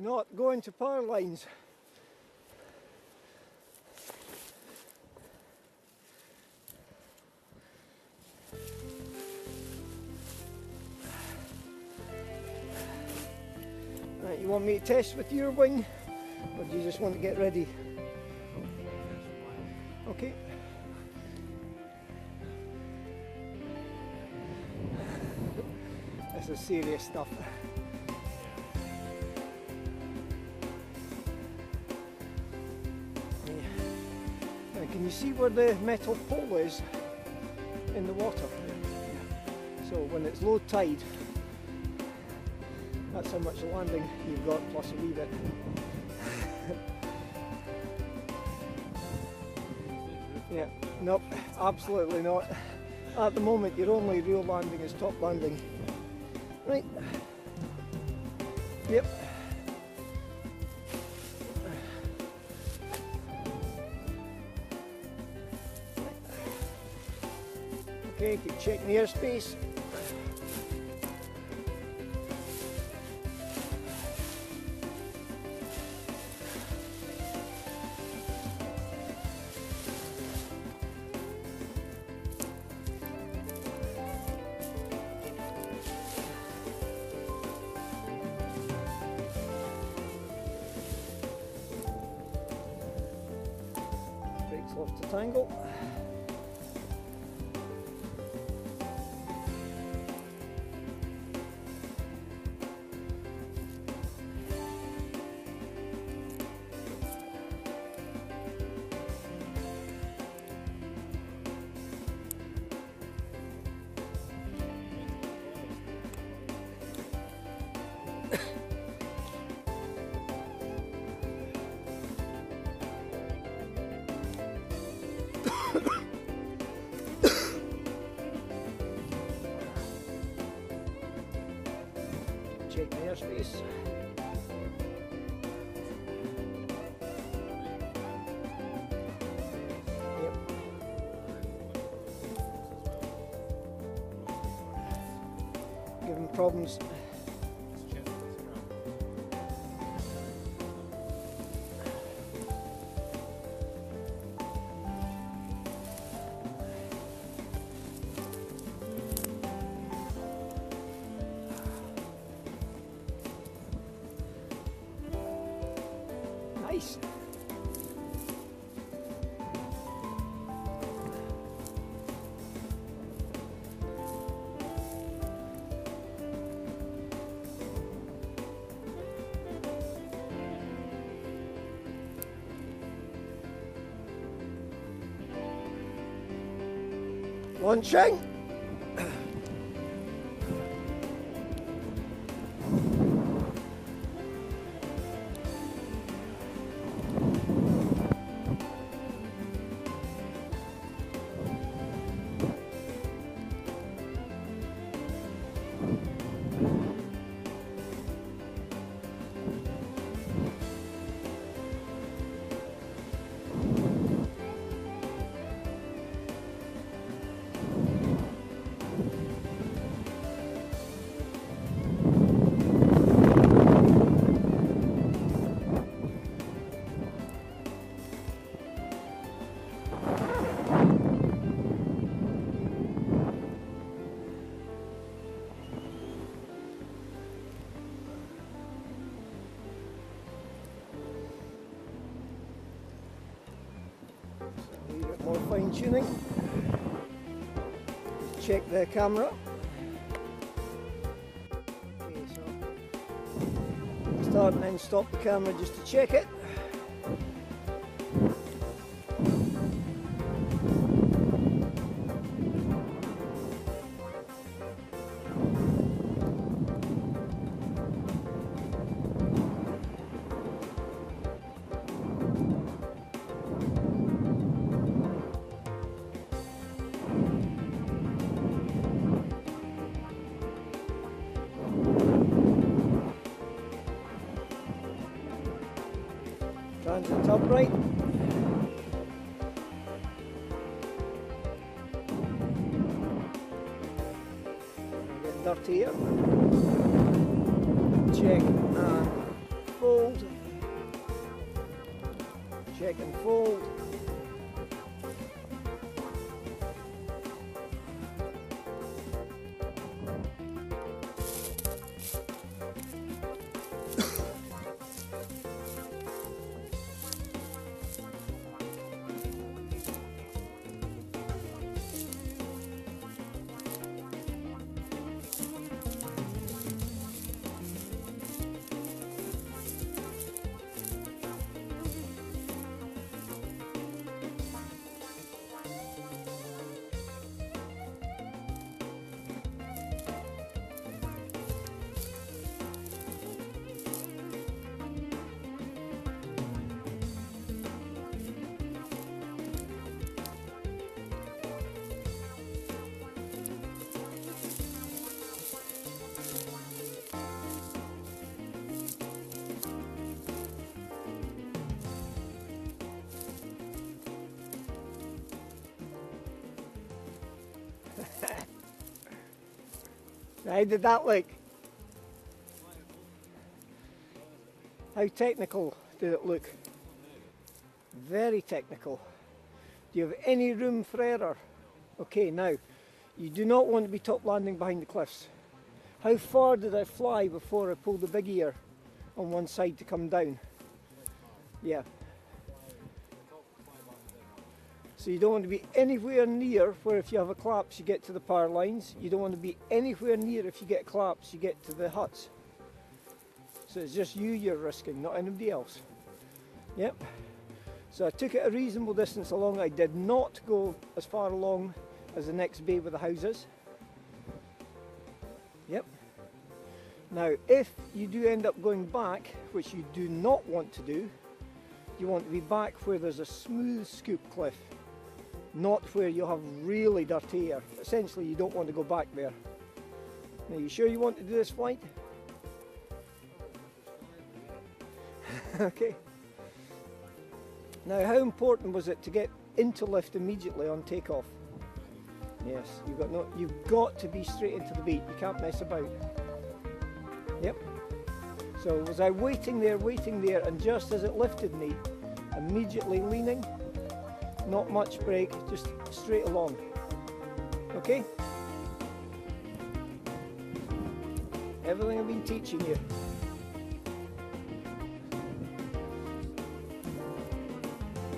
not going to power lines. Right, you want me to test with your wing, or do you just want to get ready? Okay. This is serious stuff. Now, can you see where the metal pole is in the water? So when it's low tide, that's how much landing you've got, plus a wee bit. Yeah, nope, absolutely not. At the moment, your only real landing is top landing. Right. Yep. Okay, keep checking the airspace. Brakes left to tangle. Check the airspace. Yep. Giving problems. Nice. Launching. A little bit more fine tuning. Check the camera. Okay, so start and then stop the camera just to check it. Transit upright. Get dirty here. Check and full. check and fold. How did that look? How technical did it look? Very technical. Do you have any room for error? Okay, now, you do not want to be top landing behind the cliffs. How far did I fly before I pulled the big ear on one side to come down? Yeah. So you don't want to be anywhere near where if you have a collapse you get to the power lines. You don't want to be anywhere near if you get a collapse you get to the huts. So it's just you're risking, not anybody else. Yep. So I took it a reasonable distance along. I did not go as far along as the next bay with the houses. Yep. Now if you do end up going back, which you do not want to do, you want to be back where there's a smooth scoop cliff, not where you have really dirty air. Essentially you don't want to go back there. Now you sure you want to do this flight? Okay. Now how important was it to get into lift immediately on takeoff? Yes, you've got to be straight into the beat, you can't mess about. Yep. So was I waiting there, and just as it lifted me, immediately leaning, not much brake, just straight along. Okay? Everything I've been teaching you.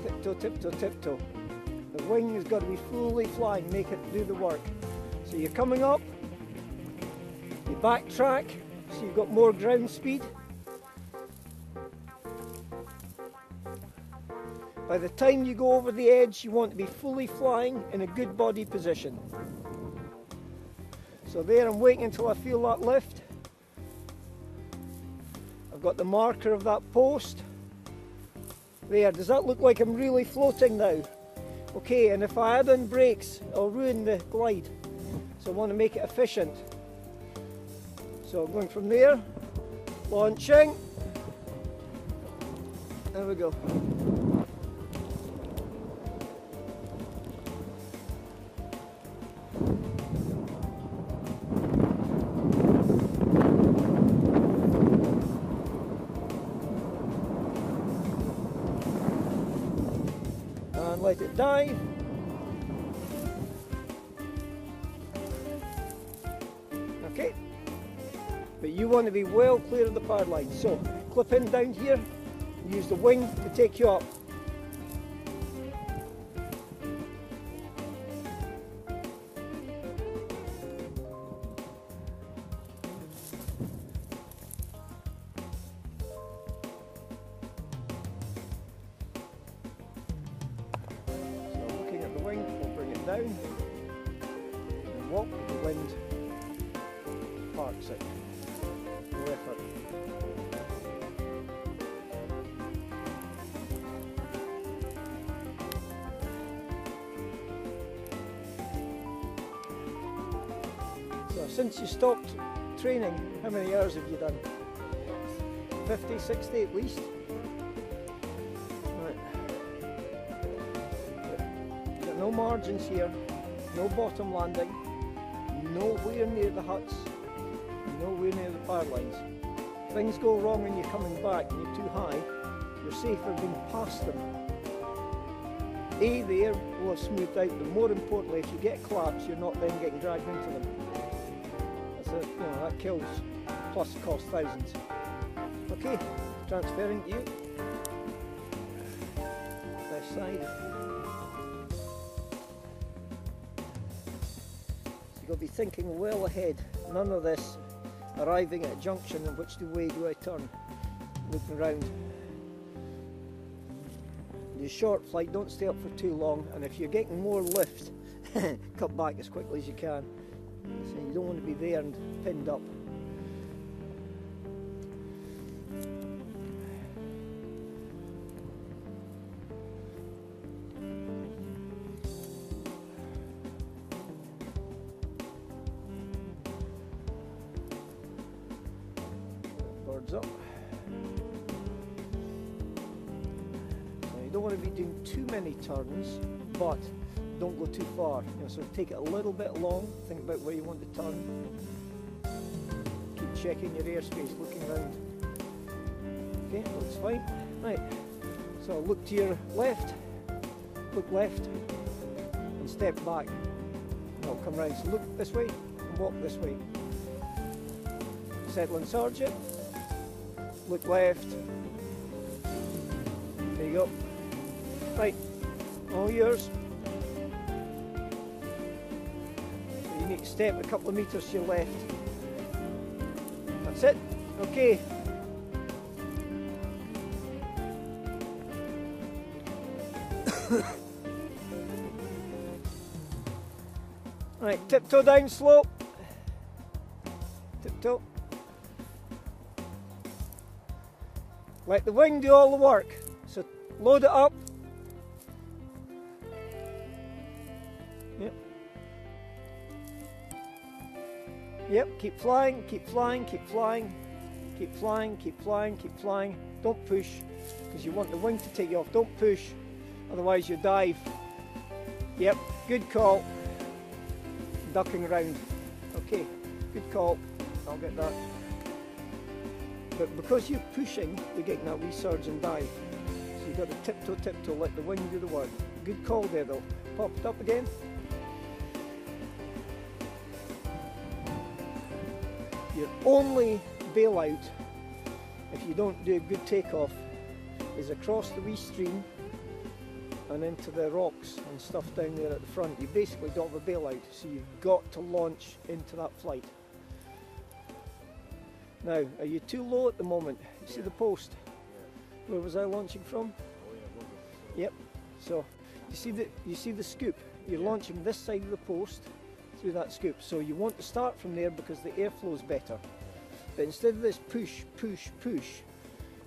Tiptoe, tiptoe, tiptoe. The wing has got to be fully flying, make it do the work. So you're coming up, you backtrack, so you've got more ground speed. By the time you go over the edge, you want to be fully flying in a good body position. So there, I'm waiting until I feel that lift. I've got the marker of that post. There, does that look like I'm really floating now? Okay, and if I add in brakes, I'll ruin the glide. So I want to make it efficient. So going from there, launching. There we go. And let it dive. Okay. But you want to be well clear of the power line. So clip in down here, use the wing to take you up. So looking at the wing, we'll bring it down and walk with the wind. Parks it. No effort. So since you stopped training, how many hours have you done? 50, 60 at least? Right. You've got no margins here, no bottom landing, nowhere near the huts, nowhere near the power lines. Things go wrong when you're coming back and you're too high, you're safer being past them A, the air will have smoothed out, but more importantly, if you get claps, you're not then getting dragged into them. That kills, plus cost thousands. Okay, transferring to you. Left side. You've got to be thinking well ahead. None of this arriving at a junction in which way do I turn, looking around. The short flight, don't stay up for too long, and if you're getting more lift, cut back as quickly as you can. So you don't want to be there and pinned up. Birds up. You don't want to be doing too many turns, but don't go too far. So take it a little bit long, think about where you want to turn. Keep checking your airspace, looking around. Okay, looks fine. Right, so look to your left, look left, and step back. I'll come round. So look this way and walk this way. Settle and surge it. Look left. There you go. Right, all yours. So you need to step a couple of metres to your left. That's it. Okay. Right, tiptoe down slope. Tiptoe. Let the wing do all the work. So load it up. Yep. Yep, keep flying, keep flying, keep flying, keep flying, keep flying, keep flying. Don't push, because you want the wing to take you off. Don't push, otherwise you dive. Yep, good call. Ducking around. Okay, good call. I'll get that. But because you're pushing, you're getting that wee surge and dive. So you've got to tiptoe, tiptoe, let the wing do the work. Good call there though. Pop it up again. Your only bailout, if you don't do a good takeoff, is across the wee stream and into the rocks and stuff down there at the front. You basically don't have a bailout, so you've got to launch into that flight. Now, are you too low at the moment? You see the post? Yeah. Where was I launching from? Oh, yeah, yep. So you see the scoop. You're launching this side of the post through that scoop. So you want to start from there because the airflow is better. But instead of this push, push, push,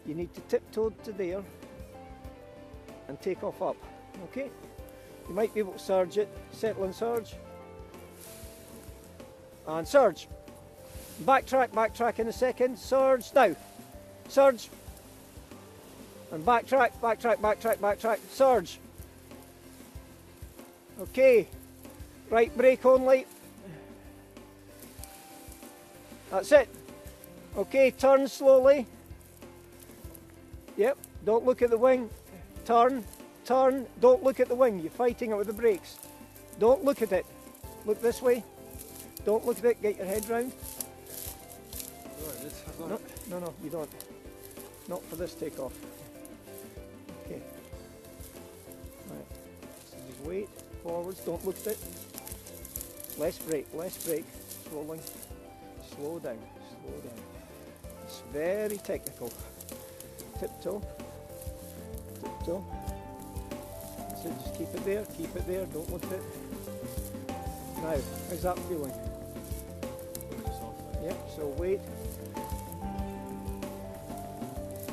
you need to tiptoe to there and take off up. Okay? You might be able to surge it. Settle and surge. And surge. Backtrack, backtrack in a second. Surge now. Surge. And backtrack, backtrack, backtrack, backtrack. Surge. Okay. Right brake only. That's it. Okay, turn slowly. Yep, don't look at the wing. Turn, turn, don't look at the wing. You're fighting it with the brakes. Don't look at it. Look this way. Don't look at it, get your head round. No, no, no, you don't. Not for this takeoff. Okay. Right. So just wait, forwards, don't look at it. Less brake, slowing. Slow down, slow down. It's very technical. Tiptoe, tiptoe. So just keep it there, don't look at it. Now, how's that feeling? Yep, so wait.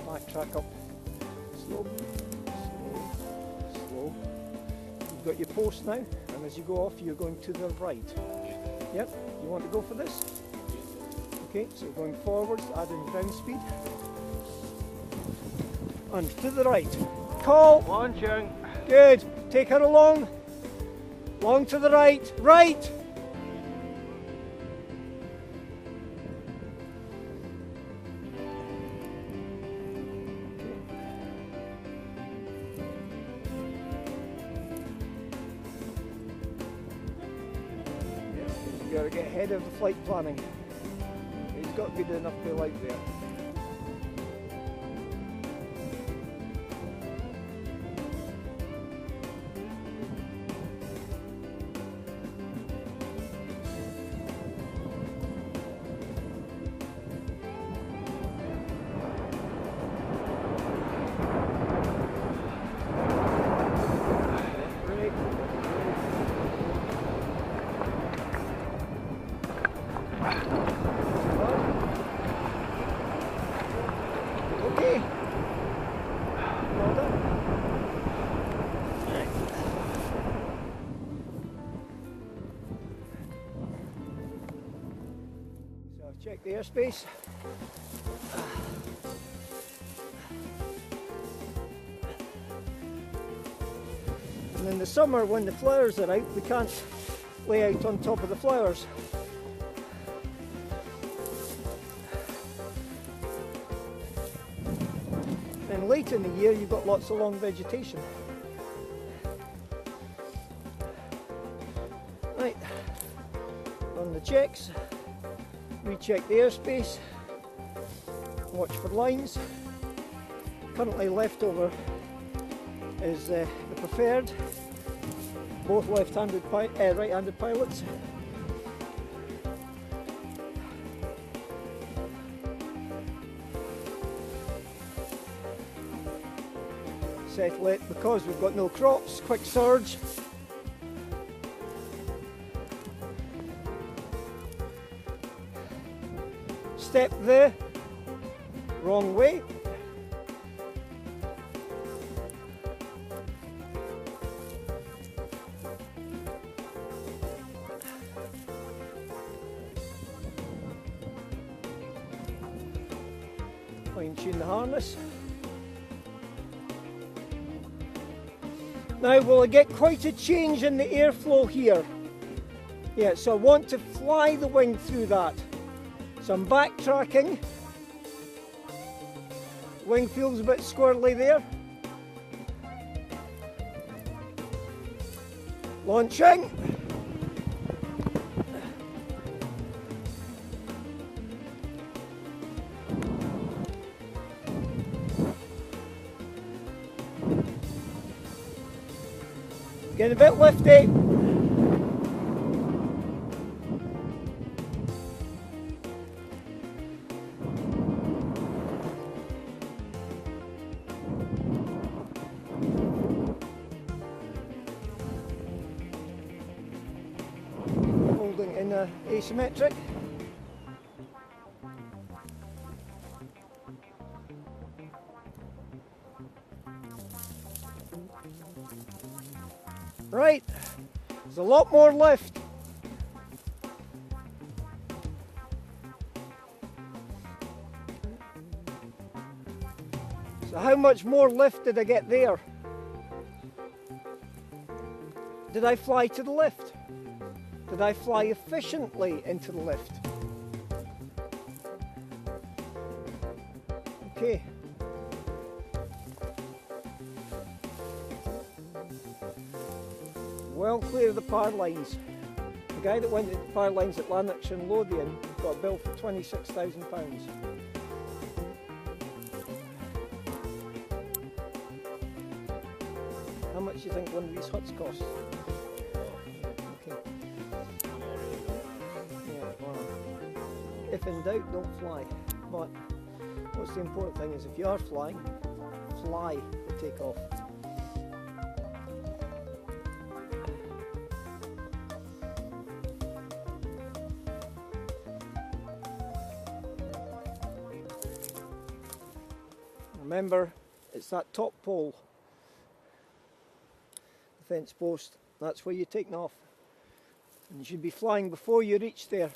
Backtrack up. Slow, slow, slow. You've got your post now, and as you go off, you're going to the right. Yep, you want to go for this? Okay, so going forwards, adding ground speed. And to the right. Call. Launching. Good. Take her along. Long to the right. Right. got to get ahead of the flight planning. He's got good enough bill out there. Okay. Well done. Right. So I've checked the airspace. And in the summer when the flowers are out, we can't lay out on top of the flowers. And late in the year you've got lots of long vegetation. Right, on the checks, recheck the airspace, watch for lines. Currently leftover is the preferred, both left-handed, right-handed pilots. Settle it because we've got no crops, quick surge. Step the wrong way. Fine tune the harness. Now will I get quite a change in the airflow here? Yeah, so I want to fly the wing through that. So I'm backtracking. Wing feels a bit squirrely there. Launching. Getting a bit lifty. Holding in asymmetric. Right, there's a lot more lift. So how much more lift did I get there? Did I fly to the lift? Did I fly efficiently into the lift? Okay. Well clear of the power lines. The guy that went to the power lines at Lanark and Lothian got a bill for £26,000. How much do you think one of these huts costs? Okay. Yeah, well, if in doubt, don't fly. But what's the important thing is if you are flying, fly the takeoff. Remember, it's that top pole, the fence post, that's where you're taking off. And you should be flying before you reach there.